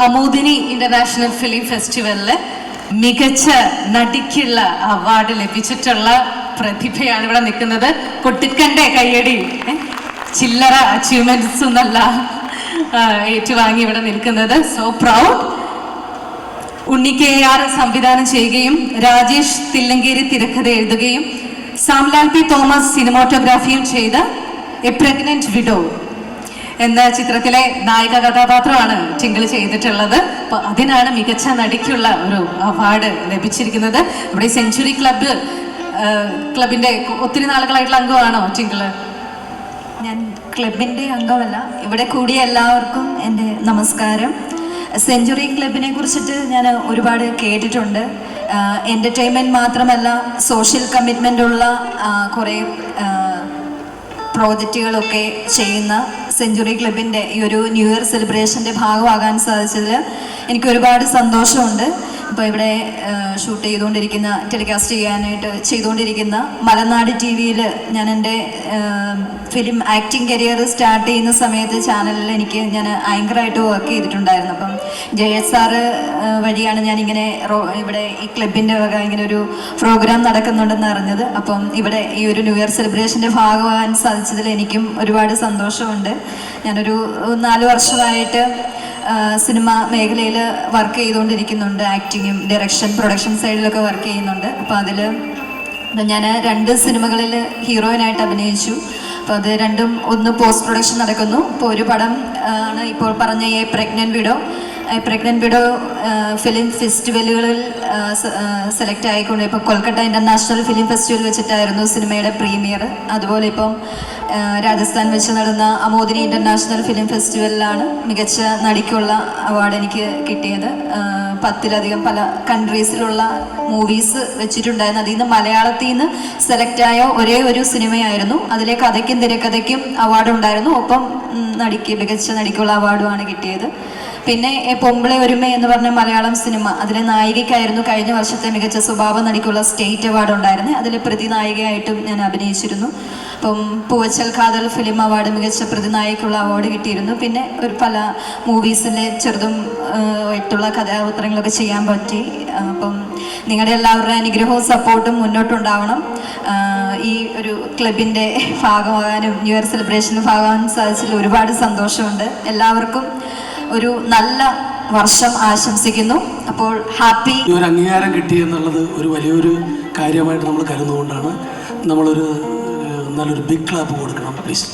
അമോദിനി international film ഫെസ്റ്റിവലില് മികച്ച നടിക്കുള്ള award ലഭിച്ചിട്ടുള്ള പ്രതിഭയാണ് ഇവിടെ നിൽക്കുന്നത്. കൊട്ടിക്കന്റെ കയ്യടി, ചില്ലറ അച്ചീവ്മെന്റ്സ് എന്നല്ല ഏറ്റുവാങ്ങി ഇവിടെ നിൽക്കുന്നത്. So proud. ഉണ്ണി KR സംവിധാനം ചെയ്യുകയും രാജേഷ് തില്ലങ്കേരി തിരക്കഥ എഴുതുകയും സാംലാൽ പി തോമസ് സിനിമാറ്റോഗ്രാഫിയും ചെയ്ത എ പ്രഗ്നന്റ് വിഡോ എന്ന ചിത്രത്തിലെ നായിക കഥാപാത്രമാണ് ടിങ്കിൾ ചെയ്തിട്ടുള്ളത്. അപ്പൊ അതിനാണ് മികച്ച നടിക്കുള്ള ഒരു അവാർഡ് ലഭിച്ചിരിക്കുന്നത്. ഇവിടെ സെഞ്ചുറി ക്ലബിന്റെ ഒത്തിരി നാളുകളായിട്ടുള്ള അംഗമാണോ ടിങ്കിള്? ഞാൻ ക്ലബിൻ്റെ അംഗമല്ല. ഇവിടെ കൂടിയ എല്ലാവർക്കും എൻ്റെ നമസ്കാരം. സെഞ്ചുറി ക്ലബിനെ കുറിച്ചിട്ട് ഞാൻ ഒരുപാട് കേട്ടിട്ടുണ്ട്. എൻ്റർടൈൻമെൻറ്റ് മാത്രമല്ല, സോഷ്യൽ കമ്മിറ്റ്മെൻ്റ് ഉള്ള കുറേ പ്രോജക്റ്റുകളൊക്കെ ചെയ്യുന്ന സെഞ്ചുറി ക്ലബിൻ്റെ ഈ ഒരു ന്യൂ ഇയർ സെലിബ്രേഷൻ്റെ ഭാഗമാകാൻ സാധിച്ചതിൽ എനിക്ക് ഒരുപാട് സന്തോഷമുണ്ട്. ഇപ്പോൾ ഇവിടെ ഷൂട്ട് ചെയ്തുകൊണ്ടിരിക്കുന്ന, ടെലികാസ്റ്റ് ചെയ്തുകൊണ്ടിരിക്കുന്ന മലനാട് TV-യിൽ ഞാൻ എൻ്റെ ഫിലിം ആക്ടിങ് കരിയർ സ്റ്റാർട്ട് ചെയ്യുന്ന സമയത്ത് ചാനലിൽ ഞാൻ ആങ്കറായിട്ട് വർക്ക് ചെയ്തിട്ടുണ്ടായിരുന്നു. അപ്പം ജയസ് സാറ് വഴിയാണ് ഞാനിങ്ങനെ ഇവിടെ ഈ ക്ലബിൻ്റെ വക ഇങ്ങനെ ഒരു പ്രോഗ്രാം നടക്കുന്നുണ്ടെന്ന് അറിഞ്ഞത്. അപ്പം ഇവിടെ ഈ ഒരു ന്യൂ ഇയർ സെലിബ്രേഷൻ്റെ ഭാഗമാകാൻ സാധിച്ചതിൽ എനിക്കും ഒരുപാട് സന്തോഷമുണ്ട്. ഞാനൊരു 4 വർഷമായിട്ട് സിനിമ മേഖലയിൽ വർക്ക് ചെയ്തുകൊണ്ടിരിക്കുന്നുണ്ട്. ആക്ടിങ്ങും ഡയറക്ഷൻ, പ്രൊഡക്ഷൻ സൈഡിലൊക്കെ വർക്ക് ചെയ്യുന്നുണ്ട്. അപ്പോൾ അതിൽ ഞാൻ 2 സിനിമകളിൽ ഹീറോയിനായിട്ട് അഭിനയിച്ചു. അപ്പോൾ അത് രണ്ടും ഒന്ന് പോസ്റ്റ് പ്രൊഡക്ഷൻ നടക്കുന്നു. ഇപ്പോൾ ഒരു പടം ആണ് ഇപ്പോൾ പറഞ്ഞ എ പ്രഗ്നന്റ് വിഡോ ഫിലിം ഫെസ്റ്റിവലുകളിൽ സെലക്ട് ആയിക്കൊണ്ട് ഇപ്പോൾ കൊൽക്കത്ത ഇൻ്റർനാഷണൽ ഫിലിം ഫെസ്റ്റിവൽ വെച്ചിട്ടായിരുന്നു സിനിമയുടെ പ്രീമിയർ. അതുപോലെ ഇപ്പം രാജസ്ഥാൻ വെച്ച് നടന്ന അമോദിനി ഇൻ്റർനാഷണൽ ഫിലിം ഫെസ്റ്റിവലിലാണ് മികച്ച നടിക്കുള്ള അവാർഡ് എനിക്ക് കിട്ടിയത്. 10-ലധികം പല കൺട്രീസിലുള്ള മൂവീസ് വെച്ചിട്ടുണ്ടായിരുന്നു. അതിൽ നിന്ന് മലയാളത്തിൽ നിന്ന് സെലക്റ്റായ ഒരേ ഒരു സിനിമയായിരുന്നു. അതിലെ കഥയ്ക്കും തിരക്കഥയ്ക്കും അവാർഡ് ഉണ്ടായിരുന്നു. ഒപ്പം മികച്ച നടിക്കുള്ള അവാർഡുമാണ് കിട്ടിയത്. പിന്നെ പൊമ്പിളെ ഒരുമ എന്ന് പറഞ്ഞ മലയാളം സിനിമ, അതിലെ നായികയ്ക്കായിരുന്നു കഴിഞ്ഞ വർഷത്തെ മികച്ച സ്വഭാവ നടിക്കുള്ള സ്റ്റേറ്റ് അവാർഡ് ഉണ്ടായിരുന്നത്. അതിൽ പ്രതിനായികയായിട്ടും ഞാൻ അഭിനയിച്ചിരുന്നു. അപ്പം പൂവച്ചൽ കാതൽ ഫിലിം അവാർഡ് മികച്ച പ്രതിനായികയ്ക്കുള്ള അവാർഡ് കിട്ടിയിരുന്നു. പിന്നെ പല മൂവീസിലെ ചെറുതും ആയിട്ടുള്ള കഥാപാത്രങ്ങളൊക്കെ ചെയ്യാൻ പറ്റി. അപ്പം നിങ്ങളുടെ എല്ലാവരുടെ അനുഗ്രഹവും സപ്പോർട്ടും മുന്നോട്ടുണ്ടാവണം. ഈ ഒരു ക്ലബിൻ്റെ ഭാഗമാകാനും ന്യൂ ഇയർ സെലിബ്രേഷന് ഭാഗമാകാൻ സാധിച്ചതിൽ ഒരുപാട് സന്തോഷമുണ്ട്. എല്ലാവർക്കും ഒരു നല്ല വർഷം ആശംസിക്കുന്നു. അപ്പോൾ ഹാപ്പി. ഒരു അംഗീകാരം കിട്ടി എന്നുള്ളത് ഒരു വലിയൊരു കാര്യമായിട്ട് നമ്മൾ കരുതുന്നതുകൊണ്ടാണ് നല്ലൊരു ബിഗ് ക്ലാപ്പ് കൊടുക്കണം പ്ലീസ്.